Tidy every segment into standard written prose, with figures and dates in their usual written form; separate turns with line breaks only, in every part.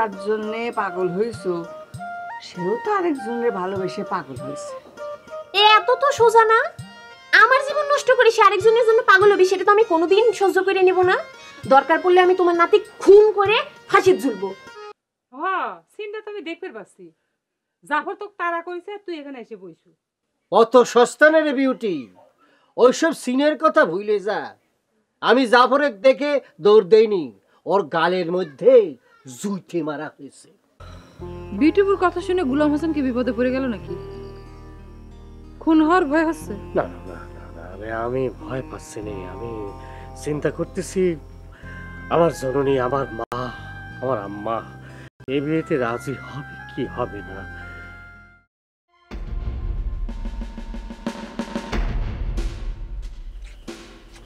যার জন্যে পাগল হয়েছো সেও তো আরেকজনের ভালোবেসে পাগল হয়েছে।
এত তো সোজা না। আমার জীবন নষ্ট করে সে আরেকজনের জন্য পাগল হবে, সেটা তো আমি কোনোদিন সহ্য করে নেব না। দরকার পড়লে আমি তোমার নাতি খুন করে ফাঁসিতে ঝুলবো।
হ্যাঁ, সিনটা তো আমি দেখতে পাচ্ছি। জাফর তো তাড়া কইছে, তুই এখানে এসে বইছু।
অত সস্তা না রে বিউটি, ওইসব সিনের কথা ভুলে যা। আমি জাফরের দেখে দৌড় দেইনি, ওর গালের মধ্যে জুইতে মারা হয়েছে।
বিউটিপুর কথা শুনে গুলাম হোসেন কি বিপদে পড়ে গেল নাকি? খুন হওয়ার ভয় হচ্ছে?
না না না না, আমি ভয় পাচ্ছি না। আমি চিন্তা করতেছি আমার জননী, আমার মা, আমার আম্মা এই বিয়েতে রাজি হবে কি হবে না।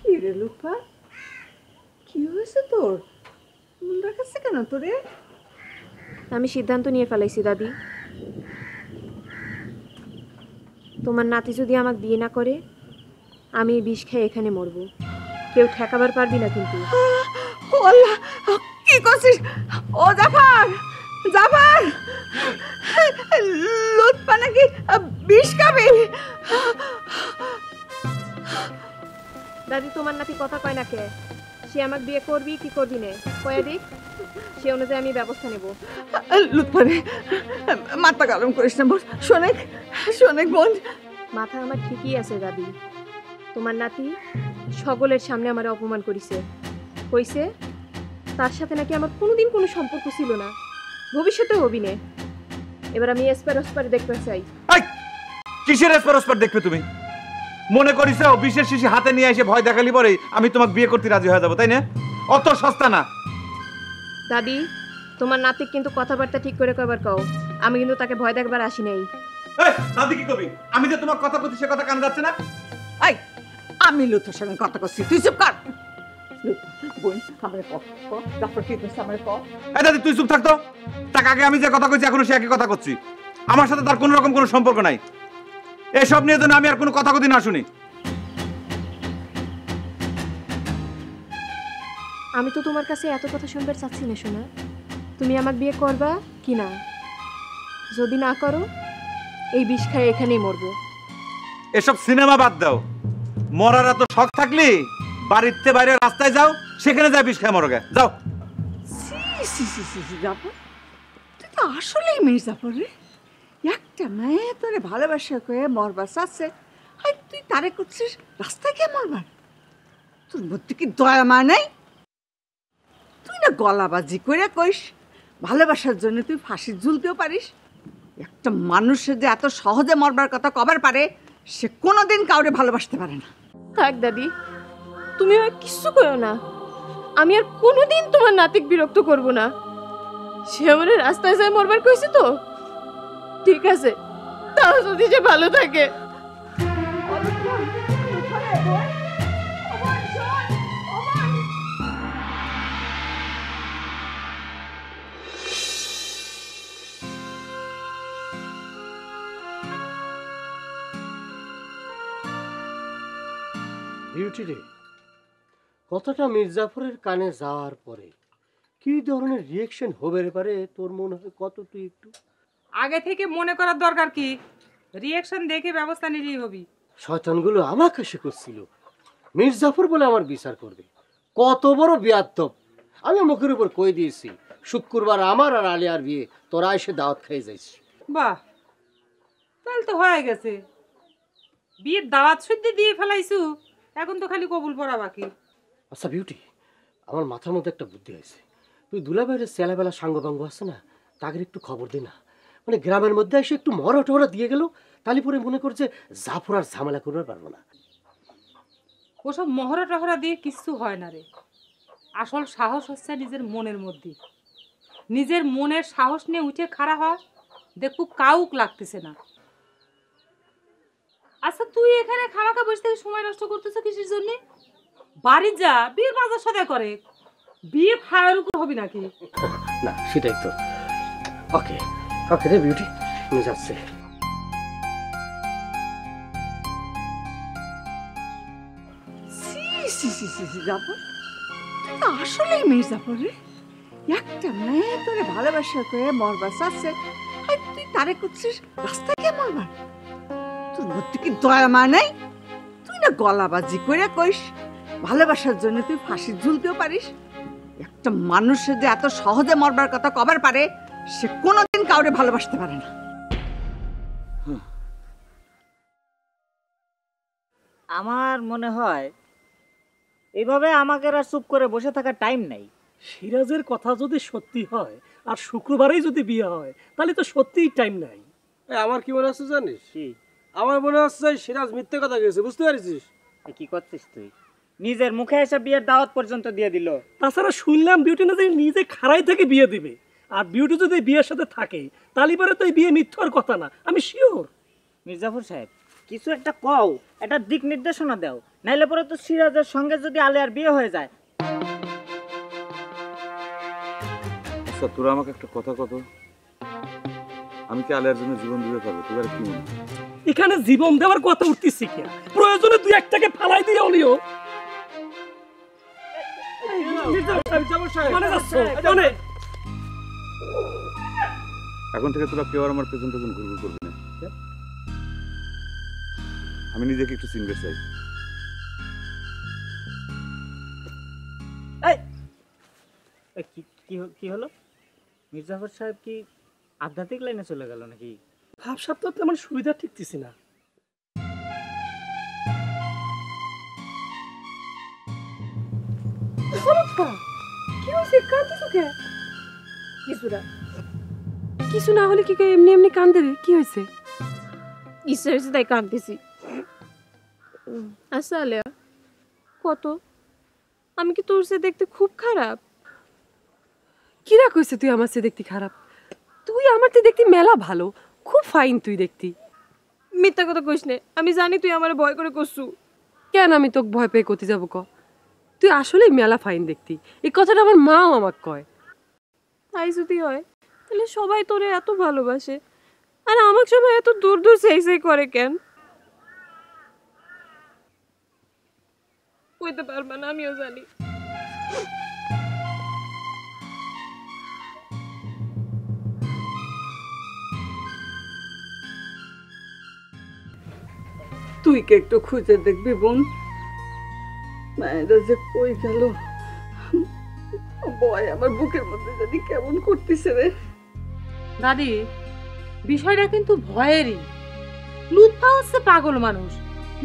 কি রে লুপা, কি হয়েছে তোর? মন রাখাচ্ছে কেন তোরে?
আমি সিদ্ধান্ত নিয়ে ফেলাইছি দাদি, তোমার নাতি যদি আমাকে বিয়ে না করে আমি বিষ খেয়ে এখানে মরবো। কেউ ঠেকাবার পারবি না কিন্তু।
ও আল্লাহ, কি করছিস? ও জাফর, জাফর, লুৎফা নাকি বিষ খাবে?
দাদি, তোমার নাতি কথা কয় না কে? সে আমাকে বিয়ে করবি কি করবি না কয়ে দিক, সে অনুযায়ী আমি ব্যবস্থা নেব।
লুৎফা রে, মাথা গরম করিস না বোন। শোনেক শোনেক বোন,
মাথা আমার ঠিকই আছে দাদি। তোমার নাতি সকলের সামনে আমার অপমান করিছে, কইছে তার সাথে নাকি আমার কোনোদিন কোনো সম্পর্ক ছিল না, ভবিষ্যতে হবি না। এবার আমি এসপার ওসপার দেখতে চাই।
কিসের এসপার দেখবে তুমি? মনে করিস বিশেষ শিশি হাতে নিয়ে এসে ভয় দেখালি পরে আমি তোমাকে বিয়ে করতে রাজি হয়ে যাবো, তাই না? অত সস্তা না
দাদি, তোমার নাতি কিন্তু কথাবার্তা ঠিক করে কবার কও। আমি কিন্তু তাকে ভয় দেখবার আসি নাই।
দাদি কি করবি? আমি যে তোমার কথা বলছি সে কথা কানে যাচ্ছে না।
আই, আমি লুৎফার সঙ্গে কথা করছি, তুই চুপ কর। বোন, আমার জাফর কি করছে আমার কর।
এই দাদি তুই চুপ থাকতো। তাকে আগে আমি যে কথা কইছি এখনো সে একই কথা করছি। আমার সাথে তার কোনো রকম কোনো সম্পর্ক নাই। এসব নিয়ে যেন আমি আর কোনো কথা না শুনি।
আমি তো তোমার কাছে এত কথা শুনবার চাচ্ছি না শোনা। তুমি আমাকে বিয়ে করবা কি না? যদি না করো এই বিষ খায় এখানেই মরবো।
এসব সিনেমা বাদ দাও। মরার এত শখ থাকলে বাড়িতে বাইরে রাস্তায় যাও, সেখানে যা বিষ খায় মরগে যাও।
জাফর, তুই তো আসলেই মেয়ে জাফর রে। একটা মেয়ে তোরে ভালোবাসা করে মরবার চাচ্ছে, আর তুই তারে করছিস রাস্তায় কে মরবার? তোর মধ্যে কি দয়া মা নাই? তুই না গলাবাজি করে কইস ভালোবাসার জন্য তুই ফাঁসি ঝুলতেও পারিস। একটা মানুষের যে এত সহজে মরবার কথা কবার পারে, সে কোনোদিন কাউরে ভালোবাসতে পারে না।
থাক দাদি, তুমি আর কিছু করো না। আমি আর কোনোদিন তোমার নাতিক বিরক্ত করব না। সে আমার রাস্তায় যায় মরবার কইছে তো ঠিক আছে, তাও যদি সে ভালো থাকে।
বিউটি রে, কথাটা মির্জাফরের কানে যাওয়ার পরে কি ধরনের রিয়েকশন হবে পারে তোর মনে হয় কত? তুই একটু
আগে থেকে মনে করার দরকার কি? রিঅ্যাকশন দেখে ব্যবস্থা নিলেই হবি।
শয়তানগুলো আমাকে সে করছিল মির্জাফর বলে আমার বিচার করবে। কত বড় বিয়াদব! আমি মুখের উপর কই দিয়েছি শুক্রবার আমার আর আলিয়ার বিয়ে, তোরা এসে দাওয়াত খেয়ে যাইস।
বাহ, তাহলে তো হয়ে গেছে। বিয়ের দাওয়াত শুদ্ধ দিয়ে ফেলাইছু, এখন তো খালি কবুল পড়া বাকি।
আচ্ছা বিউটি, আমার মাথার মধ্যে একটা বুদ্ধি আছে। তুই দুলাভাইয়ের ছেলেবেলা সাঙ্গবাঙ্গ আছে না, তাকে একটু খবর দে না। মানে গ্রামের মধ্যে এসে একটু মরা টরা দিয়ে গেল, তাহলে পরে মনে করছে জাফর আর ঝামেলা করতে পারবো না।
ওসব মহড়া টহরা দিয়ে কিচ্ছু হয় না রে। আসল সাহস হচ্ছে নিজের মনের মধ্যে। নিজের মনের সাহস নিয়ে উঠে খাড়া হওয়া, দেখু কাউক লাগতেছে না। আচ্ছা, তুই এখানে খামাখা বসে থেকে সময় নষ্ট করতেছ কিসের জন্য? বাড়ি যা, বিয়ের বাজার সদাই করে। বিয়ে ফায়ার উপর হবি নাকি?
না সেটাই তো। ওকে ওকে রে বিউটি, নিয়ে যাচ্ছে।
জাফর, তুই তো আসলেই মেয়ে জাফর রে। একটা মেয়ে তোরে ভালোবাসা করে মরবার চাচ্ছে, আর তুই তারে করছিস রাস্তায় গিয়ে মরবার। তোর মধ্যে কি দয়া মা নাই? তুই না গলাবাজি করে কইস ভালোবাসার জন্য তুই ফাঁসি ঝুলতেও পারিস। একটা মানুষের যে এত সহজে মরবার কথা কবার পারে, সে কোনোদিন কাউরে ভালোবাসতে পারে না।
আমার মনে হয় এইভাবে আমাকে আর চুপ করে বসে থাকার টাইম নাই।
সিরাজের কথা যদি সত্যি হয় আর শুক্রবারেই যদি বিয়ে হয় তাহলে তো সত্যিই টাইম নাই।
আমার কি মনে হচ্ছে জানিস?
কি
আমার মনে হচ্ছে সিরাজ মিথ্যে কথা গেছে, বুঝতে পারছিস?
কি করছিস তুই? নিজের মুখে এসে বিয়ের দাওয়াত পর্যন্ত দিয়ে দিল।
তাছাড়া শুনলাম বিউটি নাকি নিজে খাড়াই থেকে বিয়ে দিবে, আর বিউটি যদি বিয়ের সাথে থাকে তাহলে পরে তো এই বিয়ে মিথ্যার কথা না, আমি শিওর।
মির্জাফর সাহেব কিছু একটা কও, একটা দিক নির্দেশনা দাও, নাইলে পরে তো সিরাজের সঙ্গে যদি আলেয়ার বিয়ে হয়ে যায়।
আচ্ছা তোরা আমাকে একটা কথা কত, আমি কি আলিয়ার জন্য জীবন দিতে পারবো? তোর কি মনে হয়?
এখানে জীবন দেওয়ার কথা উঠতেছি কি, প্রয়োজনে দুই একটাকে ফালাই দিয়ে হলিও।
এখন থেকে তোরা কেউ আর আমার পেছন পেছন ঘুরঘুর করবি না। আমি নিজেকে একটু চিনতে চাই।
কি হলো? মির্জাফর সাহেব কি আধ্যাত্মিক লাইনে চলে গেল নাকি?
ভাবসাব তো তেমন সুবিধা ঠিকতেছি না।
কি হয়েছে? কাঁদতেছো কে? কিছু না হলে কি এমনি এমনি কাঁদবে? কি হয়েছে? ইচ্ছা হয়েছে তাই কাঁদতেছি। আচ্ছা আলেয়া কত, আমি কি তোর চেয়ে দেখতে খুব খারাপ?
কিরা কইছে তুই আমার চেয়ে দেখতে খারাপ? তুই আমার চেয়ে দেখতে মেলা ভালো, খুব ফাইন তুই দেখতি।
মিথ্যা কথা কইস নে, আমি জানি তুই আমার ভয় করে করছু।
কেন আমি তোকে ভয় পেয়ে করতে যাবো ক? তুই আসলে মেলা ফাইন দেখতি, এই কথাটা আমার মাও আমাকে কয়।
তাই যদি হয় তাহলে সবাই তোরে এত ভালোবাসে, আর আমাকে সবাই এত দূর দূর সেই করে কেন? কইতে পারবা না, আমিও জানি।
তুই কে একটু খুঁজে দেখবি বোন, মায়েরা যে কই গেল। বয় আমার বুকের মধ্যে জানি কেমন করতেছে রে।
দাদি বিষয়টা কিন্তু ভয়েরই। লুৎফা হচ্ছে পাগল মানুষ,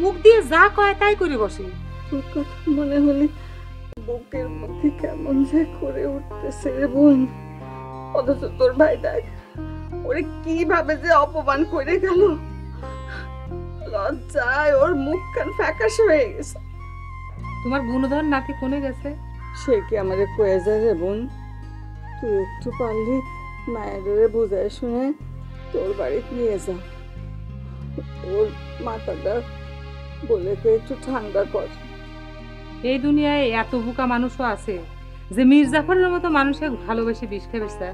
মুখ দিয়ে যা কয় তাই করে বসে।
তোর কথা মনে হলে বুকের মধ্যে কেমন যে করে উঠতেছে রে বোন। অথচ তোর ভাই দেখ ওরে কিভাবে যে অপমান করে গেল, লজ্জায় ওর মুখ কান ফ্যাকাশে হয়ে গেছে।
তোমার গুণধর নাতি কোনে গেছে?
সে কি আমারে কয়ে যায় রে বোন? তুই একটু পারলি মায়ের বুঝায় শুনে তোর বাড়িতে নিয়ে যা, ওর মাথাটা বলে একটু ঠান্ডা কর।
এই দুনিয়ায় এত বোকা মানুষও আছে যে মির্জাফরের মতো মানুষকে ভালোবেসে বিষ খেয়ে বেঁচে।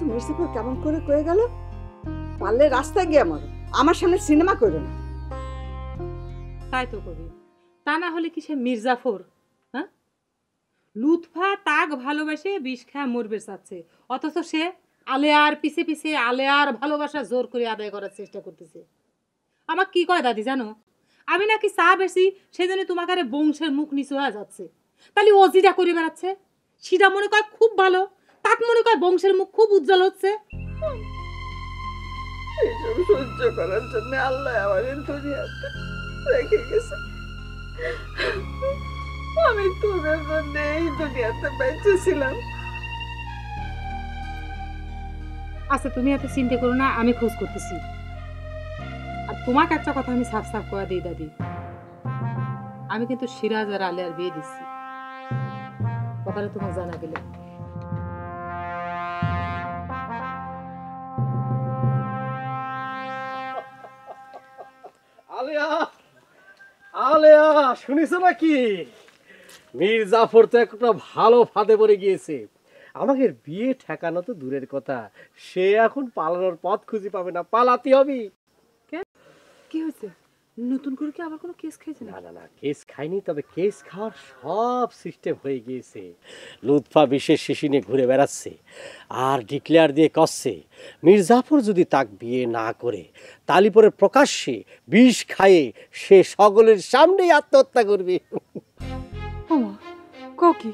মির্জাফর কেমন করে কয়ে গেল? পারলে রাস্তায় গিয়ে আমার সামনে সিনেমা করো না।
তাই তো কবি, তা না হলে কি সে মির্জাফর? হ্যাঁ, লুৎফা তাক ভালোবেসে বিষ খায় মরবে চাচ্ছে, অথচ সে আলেয়ার পিছে পিছে আলেয়ার ভালোবাসা জোর করে আদায় করার চেষ্টা করতেছে। আমার কি কয় দাদি জানো, আমি নাকি চা বেশি সেজন্য তোমাকে আরে বংশের মুখ নিচু হয়ে যাচ্ছে। তাহলে ও যেটা করে বেড়াচ্ছে সেটা মনে কয় খুব ভালো, তাক মনে কয় বংশের মুখ খুব উজ্জ্বল হচ্ছে।
এইসব সহ্য করার জন্য আল্লাহ আমাদের দুনিয়াতে রেখে গেছে। আমি তোদের জন্য এই দুনিয়াতে বেঁচে ছিলাম।
আচ্ছা তুমি এত চিন্তা করো না, আমি খোঁজ করতেছি। আর তোমাকে একটা কথা আমি সাফ সাফ করে দিই দাদি, আমি কিন্তু সিরাজ আর আলিয়ার বিয়ে দিচ্ছি। কথাটা তোমার জানা গেলে।
আলেয়া, আলেয়া শুনিস নাকি? মির্জাফর তো একটা ভালো ফাঁদে পড়ে গিয়েছে। আমাকে বিয়ে ঠেকানো তো দূরের কথা, সে এখন পালানোর পথ খুঁজে পাবে না, পালাতে হবে।
কি হয়েছে? নতুন করে কি আবার কোনো কেস খেয়েছে
না না না, কেস খাইনি, তবে কেস খাওয়ার সব সিস্টেম হয়ে গিয়েছে। লুৎফা বিশেষ শিশি নিয়ে ঘুরে বেড়াচ্ছে আর ডিক্লেয়ার দিয়ে কষছে মির্জাফর যদি তাক বিয়ে না করে তালি পরে প্রকাশ্যে বিষ খাইয়ে সে সকলের সামনেই আত্মহত্যা করবে।
ওমা কি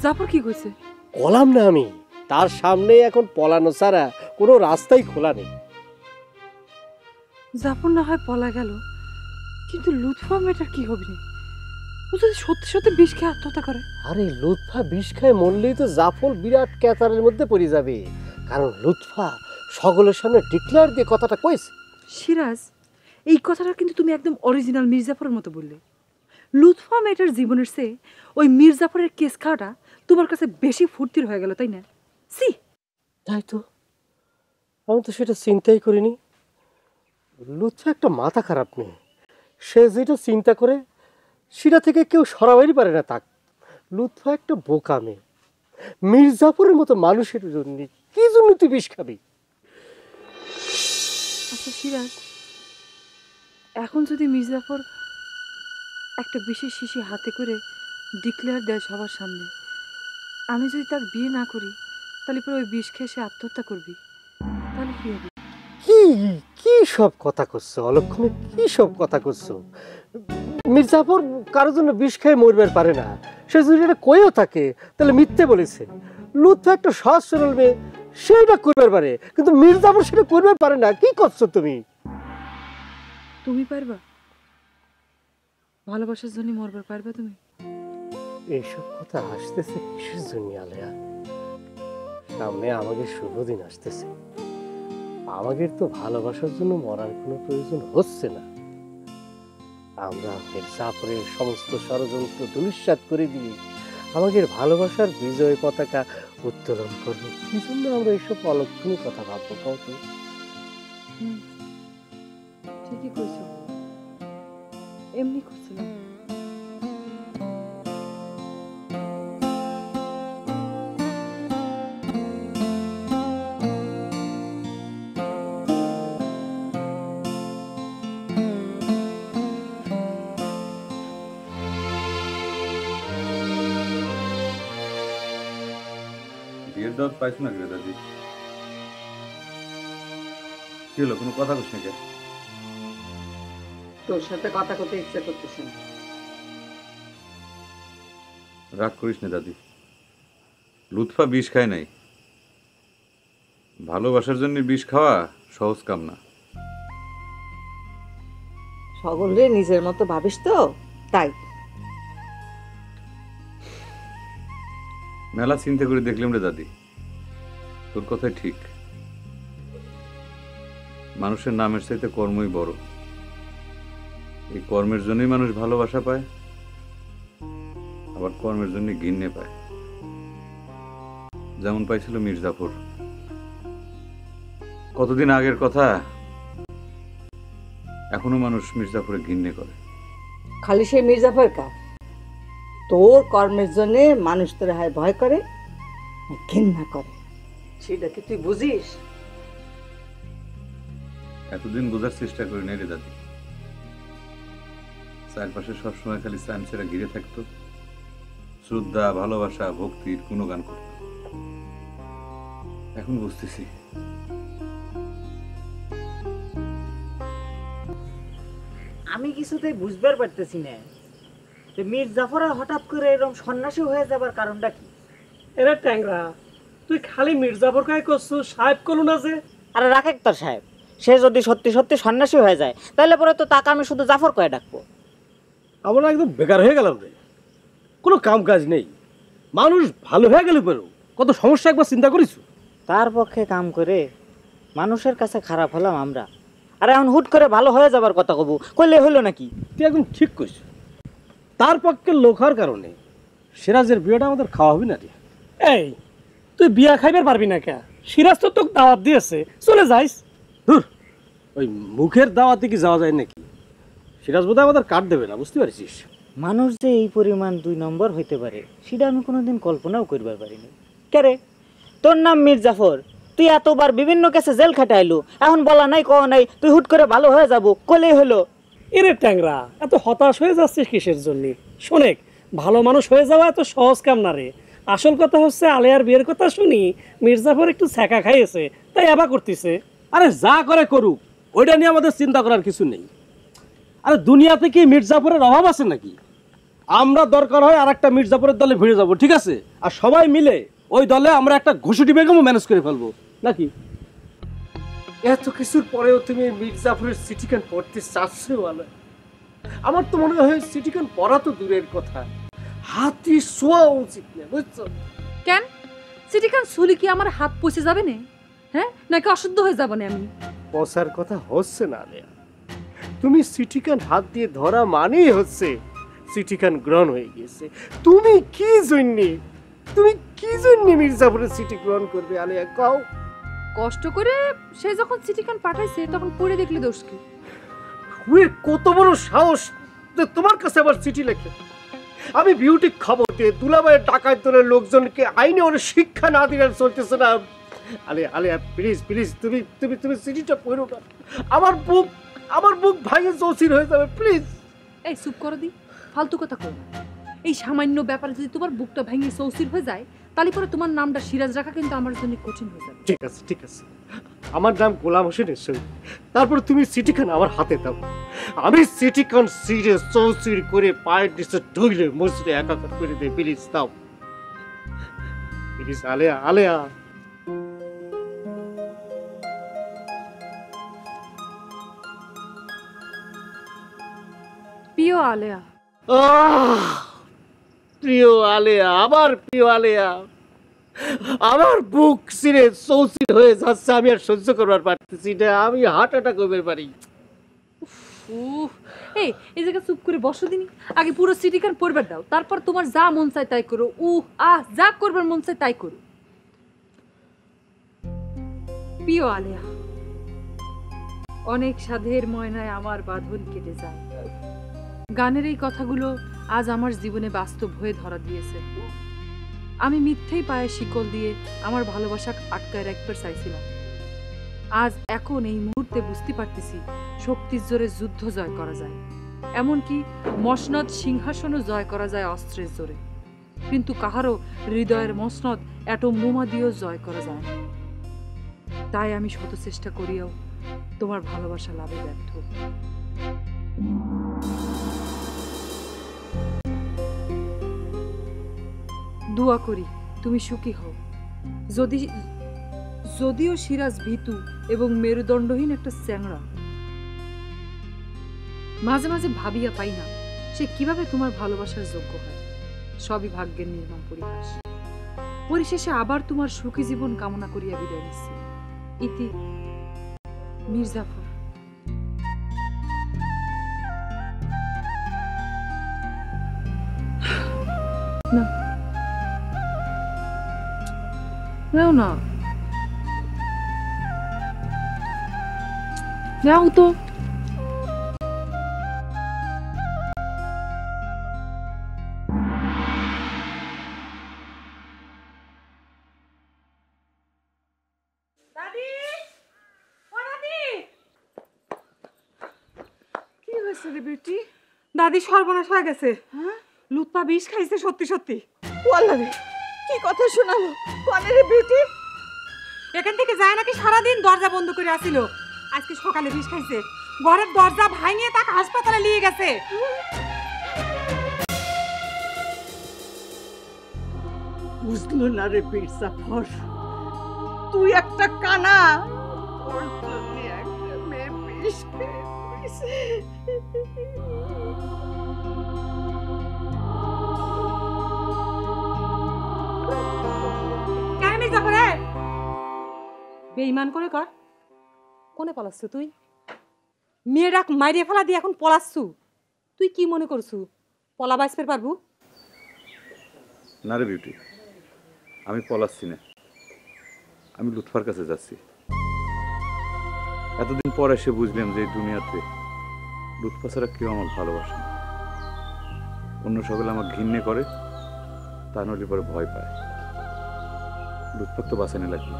জাফর কি কইছে?
বললাম না আমি, তার সামনে এখন পলানো ছাড়া কোনো রাস্তাই খোলা নেই।
জাফর না হয় পলা গেল, কিন্তু লুৎফা মেয়েটার কি হবে না? ও যদি সত্যি সত্যি বিষ খেয়ে আত্মহত্যা করে?
আরে লুৎফা বিষ খায় মরলেই তো জাফর বিরাট ক্যাচারের মধ্যে পড়ে যাবে, কারণ লুৎফা সকলের সামনে ডিক্লেয়ার দিয়ে কথাটা কইছে।
সিরাজ, এই কথাটা কিন্তু তুমি একদম অরিজিনাল মির্জাফরের মতো বললে। লুৎফা মেয়েটার জীবনের চেয়ে ওই মির্জাফরের কেস খাওয়াটা তোমার কাছে বেশি ফুর্তির হয়ে গেল, তাই না? সি,
তাই তো, আমি তো সেটা চিন্তাই করিনি। লুৎফা একটা মাথা খারাপ মেয়ে, সে যেটা চিন্তা করে সেটা থেকে কেউ সরাবারই পারে না তাক। লুৎফা একটা বোকা মেয়ে, মির্জাফরের মতো মানুষের জন্য কি জন্য তুই বিষ খাবি?
আচ্ছা সিরাজ, এখন যদি মির্জাফর একটা বিশেষ শিশি হাতে করে ডিক্লেয়ার দেয় সবার সামনে, আমি যদি তাকে বিয়ে না করি তাহলে পরে ওই বিষ খেয়ে সে আত্মহত্যা করবি, তাহলে কি হবে?
কি কি সব কথা করছো অলক্ষণে, কি সব কথা করছো? মির্জাফর কারোর জন্য বিষ খেয়ে মরবার পারে না, সে যদি এটা কয়েও থাকে তাহলে মিথ্যে বলেছে। লুৎফা একটা সহজ সরল মেয়ে, সেটা করবার পারে, কিন্তু মির্জাফর সেটা করবার পারে না। কি করছো তুমি?
তুমি পারবা? ভালোবাসার জন্য মরবার পারবা তুমি?
এইসব কথা আসতেছে কিসের জন্য আলেয়া? সামনে আমাদের শুভ দিন আসতেছে, আমাদের তো ভালোবাসার জন্য মরার কোনো প্রয়োজন হচ্ছে না। আমরা মির্জাফরের সমস্ত ষড়যন্ত্র ধূলিসাৎ করে দিয়ে আমাদের ভালোবাসার বিজয় পতাকা উত্তোলন করবো। কি জন্য আমরা এইসব অলক্ষণীয় কথা ভাববো কত?
ঠিকই কইছো, এমনি করছিলাম।
বিয়ের দাওয়াত পাইছো না রে দাদি? কি হলো, কোনো কথা কইস না কে?
তোর সাথে কথা করতে ইচ্ছা করতেছে না।
রাগ করিস না দাদি, লুৎফা বিষ খায় নাই। ভালোবাসার জন্য বিষ খাওয়া সহজ কাম না।
সকলে নিজের মতো ভাবিস তো, তাই।
মেলা চিন্তা করে দেখলাম রে দাদি, তোর কথাই ঠিক। মানুষের নামের চাইতে কর্মই বড়। এই কর্মের জন্যই মানুষ ভালোবাসা পায়, আবার কর্মের জন্য ঘৃণে পায়, যেমন পাইছিল মির্জাফর। কতদিন আগের কথা, এখনো মানুষ মির্জাফরে ঘৃণে করে।
খালি সেই মির্জাফর কা, তোর কর্মের জন্য মানুষ তোর হায় ভয় করে, ঘৃণা করে, সেটা কি তুই বুঝিস?
এতদিন বোঝার চেষ্টা করি নাই রে দাদি। চারপাশে সবসময় খালি সায়েন্সেরা ঘিরে থাকতো, শ্রদ্ধা, ভালোবাসা, ভক্তির গুণগান করত। এখন বুঝতেছি
আমি কিছুতেই বুঝবার পারতেছি না যে মির্জাফর হঠাৎ করে এরকম সন্ন্যাসী হয়ে যাবার কারণটা কি?
এরা ট্যাংরা, তুই খালি মির্জাফর কাই করছো, সাহেব করু না যে?
আরে রাখেক তোর সাহেব, সে যদি সত্যি সত্যি সন্ন্যাসী হয়ে যায় তাহলে পরে তো তাকে আমি শুধু জাফর কয়ে ডাকবো।
আমরা একদম বেকার হয়ে গেলাম রে, কোনো কাম কাজ নেই। মানুষ ভালো হয়ে গেলে পেরো, কত সমস্যা একবার চিন্তা করিস?
তার পক্ষে কাম করে মানুষের কাছে খারাপ হলাম আমরা, আর এখন হুট করে ভালো হয়ে যাবার কথা কব, কইলে হইলো নাকি?
তুই একদম ঠিক কইস। তার পক্ষে লোক হওয়ার কারণে সিরাজের বিয়েটা আমাদের খাওয়া হবে না রে। এই তুই বিয়া খাইবার পারবি না কে? সিরাজ তো তোকে দাওয়াত দিয়েছে, চলে যাইস। ওই মুখের দাওয়াতে কি যাওয়া যায় নাকি? সিরাজ বোধহয় আমাদের কার্ড দেবে না, বুঝতে পারছিস?
মানুষ যে এই পরিমাণ 2 নম্বর হইতে পারে সেটা আমি কোনোদিন কল্পনাও করবার পারিনি। কে তোর নাম মির্জাফর, তুই এতবার বিভিন্ন কেসে জেল খাটাইলু, এখন বলা নাই কওয়া নাই, তুই হুট করে ভালো হয়ে যাবো কলেই হলো।
এরে ট্যাংরা, এত হতাশ হয়ে যাচ্ছিস কিসের জন্য? শোনেক, ভালো মানুষ হয়ে যাওয়া এত সহজ কাম না রে। আসল কথা হচ্ছে আলেয়ার বিয়ের কথা শুনি মির্জাফর একটু ছ্যাঁকা খাইয়েছে, তাই আবার করতেছে।
আরে যা করে করুক, ওইটা নিয়ে আমাদের চিন্তা করার কিছু নেই। আরে দুনিয়াতে কি মির্জাফরের অভাব আছে নাকি? আমরা দরকার হয় আর একটা মির্জাফরের দলে ভিড়ে যাব, ঠিক আছে? আর সবাই মিলে ওই দলে আমরা একটা ঘুষুটি বেগমও ম্যানেজ করে ফেলবো নাকি? এত কিছুর পরেও তুমি মির্জাফরের সিটিকান পড়তে চাচ্ছো? বলো, আমার তো মনে হয় সিটিকান পড়া তো দূরের কথা, হাতি শোয়া উচিত না, বুঝছো?
কেন সিটিকান সুলি কি আমার হাত পচে যাবে না? হ্যাঁ, নাকি অশুদ্ধ হয়ে যাবো না আমি?
পচার কথা হচ্ছে না আলেয়া। তুমি সিটিকান হাত দিয়ে ধরা মানেই হচ্ছে সিটিকান গ্রহণ হয়ে গেছে। তুমি কি জন্যে মির্জাফরের সিটি গ্রহণ করবে আলেয়া, কও?
কষ্ট করে সে যখন সিটিকান পাঠাইছে তখন পড়ে দেখলে দোষ কি?
ওর কত বড় সাহস যে তোমার কাছে আবার চিঠি লেখে। আমি বিউটি খবর দিয়ে দুলাভাইয়ের ডাকাত দলের লোকজনকে আইনে ওর শিক্ষা না দিলে চলতেছে না। আলেয়া প্লিজ প্লিজ, তুমি তুমি তুমি চিঠিটা পড়ো না। আমার বুক ভাঙে চৌচির হয়ে যাবে, প্লিজ।
এই চুপ করো দি, ফালতু কথা কই না। এই সামান্য ব্যাপারে যদি তোমার বুকটা ভেঙে চৌচির হয়ে যায়, তাহলে পরে তোমার নামটা সিরাজ রাখা কিন্তু আমার জন্য কঠিন হয়ে যাবে।
ঠিক আছে ঠিক আছে, আমার নাম গোলাম হোসেনের সঙ্গে, তারপর তুমি চিঠিখান আমার হাতে দাও। আমি চিঠিখান সিরে চৌচির করে পায়ের নিচে ঢুকলে মসজিদে একাকার করে দেয়, প্লিজ দাও প্লিজ। আলেয়া আলেয়া
প্রিয় আলেয়া,
প্রিয় আলেয়া, আমার প্রিয় আলেয়া, আমার বুক সিরে চৌচির হয়ে যাচ্ছে, আমি আর সহ্য করবার পারতেছি না, আমি হার্ট অ্যাটাক করতে পারি।
এই জায়গা চুপ করে বসো দিনি, আগে পুরো সিটিকান পড়বার দাও, তারপর তোমার যা মন চায় তাই করো। যা করবার মন চায় তাই করো। প্রিয় আলেয়া, অনেক সাধের ময়নায় আমার বাঁধন কেটে যায়। গানের এই কথাগুলো আজ আমার জীবনে বাস্তব হয়ে ধরা দিয়েছে। আমি মিথ্যেই পায়ে শিকল দিয়ে আমার ভালোবাসা আটকায় রাখতে চাইছিলাম। আজ এখন এই মুহূর্তে বুঝতে পারতেছি শক্তির জোরে যুদ্ধ জয় করা যায়, এমনকি মসনদ সিংহাসনও জয় করা যায় অস্ত্রের জোরে, কিন্তু কাহারও হৃদয়ের মসনদ অ্যাটম বোমা দিয়েও জয় করা যায় না। তাই আমি শত চেষ্টা করিয়াও তোমার ভালোবাসা লাভে ব্যর্থ। দোয়া করি তুমি সুখী হও। যদিও সিরাজ ভীতু এবং মেরুদণ্ডহীন একটা চ্যাংড়া, মাঝে মাঝে ভাবিয়া পাই না সে কিভাবে তোমার ভালোবাসার যোগ্য হয়। সবই ভাগ্যের নির্মম পরিহাস। পরিশেষে আবার তোমার সুখী জীবন কামনা করিয়া বিদায় নিচ্ছি। ইতি মির্জাফর। না নাও না, নাও তো।
কি হয়েছে রে বেটি?
দাদি সর্বনাশ হয়ে গেছে।
হ্যাঁ,
লুৎপা বিষ খাইছে সত্যি সত্যি।
ওয়াল্লা রে, কি কথা শোনালো কানে রে বেটি?
এখান থেকে যায় নাকি সারাদিন দরজা বন্ধ করে আসিল, আজকে সকালে বিষ খাইছে। ঘরের দরজা ভাঙিয়ে তাকে হাসপাতালে নিয়ে গেছে।
বুঝলো না রে মির্জাফর, তুই একটা কানা, তোর জন্য একটা মেয়ে বিষ খেয়ে মরেছে।
কেন মির্জাফরে বেঈমান করে কর? কোনে পলাচ্ছু তুই? মেয়েরাক মাইরে ফেলা দিয়ে এখন পলাচ্ছু? তুই কি মনে করছু পলা বাঁচতে পারবো?
না রে বিউটি, আমি পলাচ্ছি না, আমি লুৎফার কাছে যাচ্ছি। এতদিন পর এসে বুঝলাম যে এই দুনিয়াতে লুৎফা ছাড়া কেউ আমার ভালোবাসে না। অন্য সকলে আমার ঘৃণে করে, তা নইলে পরে ভয় পায়। লুৎফার তো বাঁচানো লাগবে।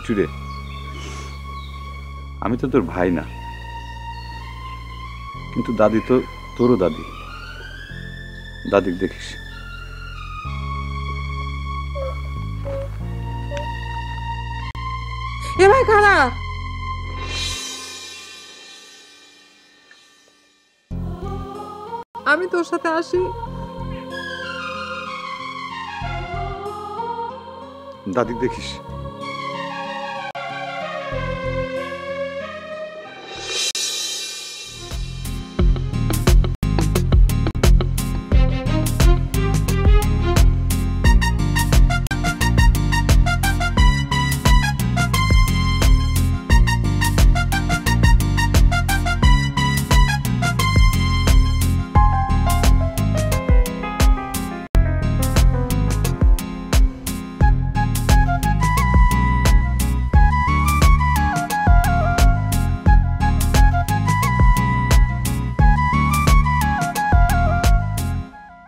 মিষ্টি রে, আমি তো তোর ভাই না, কিন্তু দাদি তো তোরও দাদি। দাদিক দেখিস।
এ ভাই খারা, আমি তোর সাথে আসি।
দাদিক দেখিস।